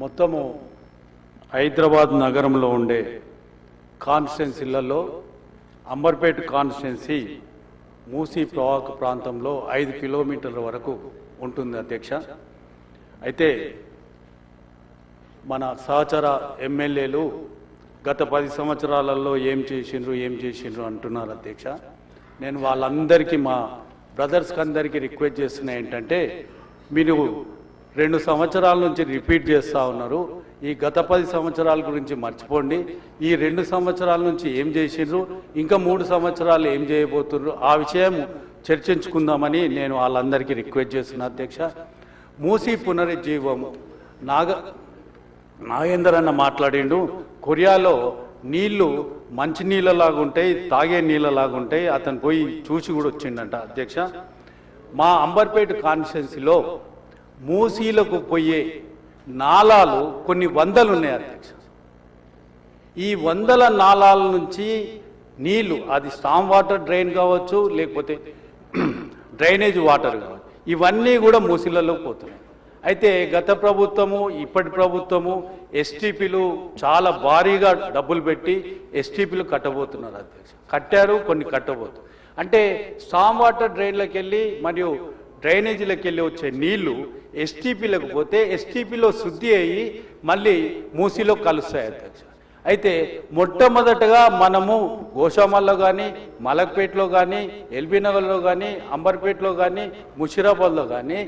మొత్తము హైదరాబాద్ నగరంలో ఉండే కాన్స్టిట్యున్సీలలో అంబర్పేట కాన్స్టిట్యున్సీ మూసీ ప్రవాహక ప్రాంతంలో 5 కిలోమీటర్ల వరకు ఉంటుంది అధ్యక్ష. అయితే మన సహచర ఎమ్మెల్యేలు గత 10 సంవత్సరాలలో ఏం చేసిండ్రు అంటున్నారు అధ్యక్ష. నేను వాళ్ళందరికీ మా బ్రదర్స్కి అందరికీ రిక్వెస్ట్ చేస్తున్నా ఏంటంటే, మీరు 2 సంవత్సరాల నుంచి రిపీట్ చేస్తూ ఉన్నారు. ఈ గత 10 సంవత్సరాల గురించి మర్చిపోండి. ఈ 2 సంవత్సరాల నుంచి ఏం చేసిండ్రు, ఇంకా 3 సంవత్సరాలు ఏం చేయబోతున్నారు, ఆ విషయం చర్చించుకుందామని నేను వాళ్ళందరికీ రిక్వెస్ట్ చేస్తున్నా అధ్యక్ష. మూసీ పునరుజ్జీవము నాగేందర్ అన్న మాట్లాడిండు. కొరియాలో నీళ్లు మంచి నీళ్ళలాగా ఉంటాయి, తాగే నీళ్ళలాగా ఉంటాయి. అతను పోయి చూసి కూడా వచ్చిండంట అధ్యక్ష. మా అంబర్పేట కాన్స్టిట్యున్సీలో మూసీలకు పోయే నాలాలు కొన్ని వందలు ఉన్నాయి అధ్యక్ష. ఈ వందల నాలాల నుంచి నీళ్లు, అది స్టామ్ వాటర్ డ్రైన్ కావచ్చు, లేకపోతే డ్రైనేజ్ వాటర్ కావచ్చు, ఇవన్నీ కూడా మూసీలలో పోతున్నాయి. అయితే గత ప్రభుత్వము ఇప్పటి ప్రభుత్వము ఎస్టీపీలు చాలా భారీగా డబ్బులు పెట్టి ఎస్టీపీలు కట్టబోతున్నారు అధ్యక్ష. కట్టారు, కొన్ని కట్టబోతున్నారు. అంటే స్టామ్ వాటర్ డ్రైన్లకు వెళ్ళి మరియు డ్రైనేజీలకు వెళ్ళి వచ్చే నీళ్లు ఎస్టీపీలకు పోతే ఎస్టీపీలో శుద్ధి అయ్యి మళ్ళీ మూసీలో కలుస్తాయి అధ్యక్ష. అయితే మొట్టమొదటగా మనము గోషామల్లో కానీ, మలక్పేటలో కానీ, ఎల్బీ నగర్లో కానీ, అంబర్పేటలో కానీ, ముషిరాబాద్లో కానీ,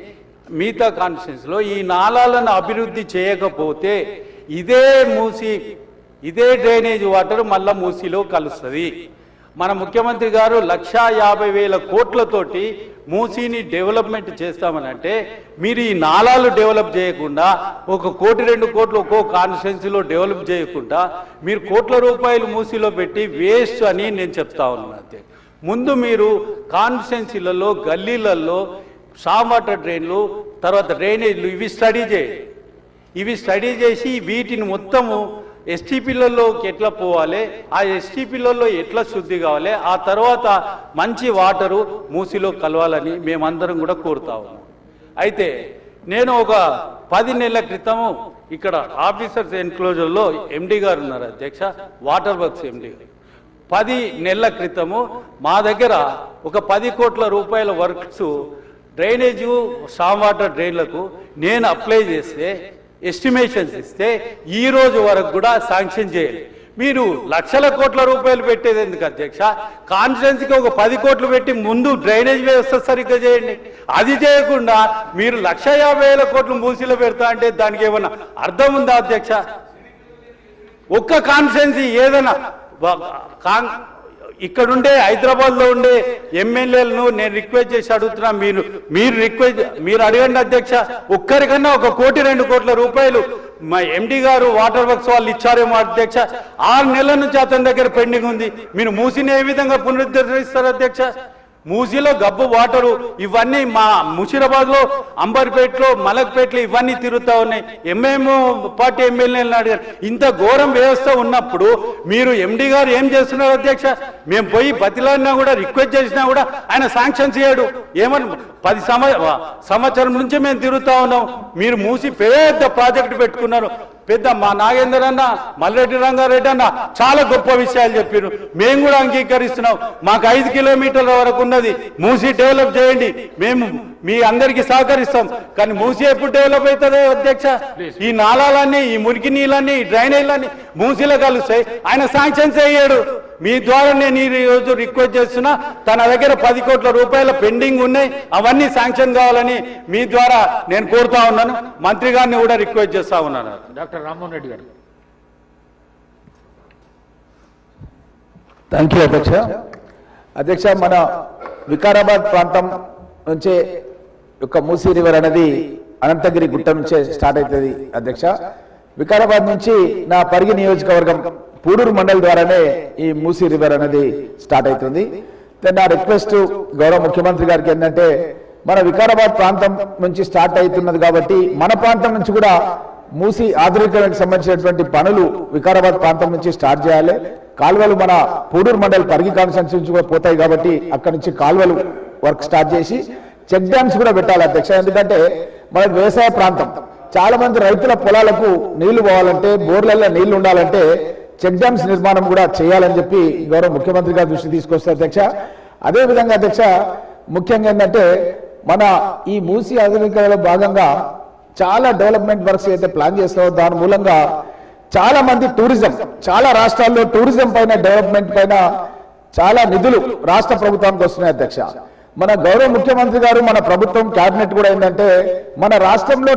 మిగతా కాన్స్టిట్యున్సీలో ఈ నాలాలను అభివృద్ధి చేయకపోతే ఇదే డ్రైనేజ్ వాటర్ మళ్ళా మూసీలో కలుస్తుంది. మన ముఖ్యమంత్రి గారు 1,50,000 కోట్లతోటి మూసీని డెవలప్మెంట్ చేస్తామని అంటే, మీరు ఈ నాలాలు డెవలప్ చేయకుండా 1 కోటి 2 కోట్లు ఒక్కో కాన్స్టిట్యున్సీలో డెవలప్ చేయకుండా మీరు కోట్ల రూపాయలు మూసీలో పెట్టి వేస్ట్ అని నేను చెప్తా ఉన్నాను అంతే. ముందు మీరు కాన్స్టిట్యున్సీలలో, గల్లీలలో స్టామ్ వాటర్ డ్రైన్లు, తర్వాత డ్రైనేజ్లు ఇవి స్టడీ చేసి వీటిని మొత్తము ఎస్టీపీలలోకి ఎట్లా పోవాలి, ఆ ఎస్టీపీలలో ఎట్లా శుద్ధి కావాలి, ఆ తర్వాత మంచి వాటరు మూసీలో కలవాలని మేమందరం కూడా కోరుతా ఉన్నాం. అయితే నేను ఒక 10 నెలల క్రితము ఇక్కడ ఆఫీసర్స్ ఎన్క్లోజర్లో ఎండి గారు ఉన్నారు అధ్యక్ష, వాటర్ వర్క్స్ ఎండి గారు. 10 నెలల క్రితము మా దగ్గర ఒక 10 కోట్ల రూపాయల వర్క్స్ డ్రైనేజు స్టామ్ వాటర్ డ్రైన్లకు నేను అప్లై చేస్తే, ఎస్టిమేషన్స్ ఇస్తే ఈ రోజు వరకు కూడా శాంక్షన్ చేయాలి. మీరు లక్షల కోట్ల రూపాయలు పెట్టేది ఎందుకు అధ్యక్ష? కాన్స్టిట్యున్సీకి ఒక 10 కోట్లు పెట్టి ముందు డ్రైనేజ్ వ్యవస్థ సరిగ్గా చేయండి. అది చేయకుండా మీరు 1,50,000 కోట్లు మూసీలో పెడతా అంటే దానికి ఏమన్నా అర్థం ఉందా అధ్యక్ష? ఒక్క కాన్స్టిట్యున్సీ ఏదైనా ఇక్కడుండే హైదరాబాద్లో ఉండే ఎమ్మెల్యేలను నేను రిక్వెస్ట్ చేసి అడుగుతున్నా, మీరు అడగండి అధ్యక్ష. ఒక్కరికన్నా 1 కోటి 2 కోట్ల రూపాయలు మా ఎండి గారు వాటర్ వర్క్స్ వాళ్ళు ఇచ్చారేమో అధ్యక్ష. 6 నెలల నుంచి అతని దగ్గర పెండింగ్ ఉంది. మీరు మూసీని ఏ విధంగా పునరుద్ధరిస్తారు అధ్యక్ష? మూసీలో గబ్బు వాటరు ఇవన్నీ మా ముషిరాబాద్లో, అంబర్పేటలో, మలక్పేటలో ఇవన్నీ తిరుగుతూ ఉన్నాయి. పార్టీ ఎమ్మెల్యేలను అడిగారు. ఇంత ఘోరం వ్యవస్థ ఉన్నప్పుడు మీరు ఎండి గారు ఏం చేస్తున్నారు అధ్యక్ష? మేము పోయి బతిలాడినా కూడా, రిక్వెస్ట్ చేసినా కూడా ఆయన శాంక్షన్ చేయడు. ఏమని 10 సంవత్సరం నుంచి మేము తిరుగుతూ ఉన్నాం. మీరు మూసి పెద్ద ప్రాజెక్టు పెట్టుకున్నారు. పెద్ద మా నాగేందర్ అన్న, మల్రెడ్డి రంగారెడ్డి అన్న చాలా గొప్ప విషయాలు చెప్పారు. మేము కూడా అంగీకరిస్తున్నాం. మాకు 5 కిలోమీటర్ల వరకు ఉన్నది. మూసి డెవలప్ చేయండి, మేము మీ అందరికీ సహకరిస్తాం. కానీ మూసి ఎప్పుడు డెవలప్ అవుతుంది అధ్యక్ష? ఈ నాళాలన్నీ, ఈ మురికి నీళ్ళన్నీ, ఈ డ్రైనేజ్లన్నీ మూసీలో కలుస్తాయి. ఆయన శాంక్షన్ చేయడు. మీ ద్వారా నేను ఈ రోజు రిక్వెస్ట్ చేస్తున్నా, తన దగ్గర 10 కోట్ల రూపాయల పెండింగ్ ఉన్నాయి, అవన్నీ శాంక్షన్ కావాలని మీ ద్వారా నేను కోరుతా ఉన్నాను. మంత్రి గారిని కూడా రిక్వెస్ట్ చేస్తా ఉన్నాను. డాక్టర్ రామ్మోహన్ రెడ్డి గారు. థ్యాంక్ యూ అధ్యక్ష. అధ్యక్ష, మన వికారాబాద్ ప్రాంతం నుంచే యొక్క మూసీ రివర్ అనేది అనంతగిరి గుట్ట నుంచే స్టార్ట్ అవుతుంది అధ్యక్ష. వికారాబాద్ నుంచి నా పరిగి నియోజకవర్గం పూడూరు మండల్ ద్వారానే ఈ మూసీ రివర్ అనేది స్టార్ట్ అవుతుంది. నా రిక్వెస్ట్ గౌరవ ముఖ్యమంత్రి గారికి ఏంటంటే, మన వికారాబాద్ ప్రాంతం నుంచి స్టార్ట్ అవుతున్నది కాబట్టి మన ప్రాంతం నుంచి కూడా మూసీ ఆధునీకరణకు సంబంధించినటువంటి పనులు వికారాబాద్ ప్రాంతం నుంచి స్టార్ట్ చేయాలి. కాలువలు మన పూడూరు మండల్ పరిగి కాన్స్టిట్యున్సీ నుంచి కూడా పోతాయి కాబట్టి అక్కడి నుంచి కాలువలు వర్క్ స్టార్ట్ చేసి చెక్ డ్యామ్స్ కూడా పెట్టాలి అధ్యక్ష. ఎందుకంటే మనకు వ్యవసాయ ప్రాంతం, చాలా మంది రైతుల పొలాలకు నీళ్లు పోవాలంటే, బోర్లలో నీళ్లు ఉండాలంటే చెక్ డ్యామ్స్ నిర్మాణం కూడా చేయాలని చెప్పి గౌరవ ముఖ్యమంత్రి గారి దృష్టి తీసుకొస్తారు అధ్యక్ష. అదేవిధంగా అధ్యక్ష, ముఖ్యంగా ఏంటంటే మన ఈ మూసీ ఆధునికలో భాగంగా చాలా డెవలప్మెంట్ వర్క్స్ అయితే ప్లాన్ చేస్తారో దాని మూలంగా చాలా మంది టూరిజం, చాలా రాష్ట్రాల్లో టూరిజం పైన, డెవలప్మెంట్ పైన చాలా నిధులు రాష్ట్ర ప్రభుత్వానికి వస్తున్నాయి అధ్యక్ష. మన గౌరవ ముఖ్యమంత్రి గారు, మన ప్రభుత్వం, కేబినెట్ కూడా ఏంటంటే మన రాష్ట్రంలో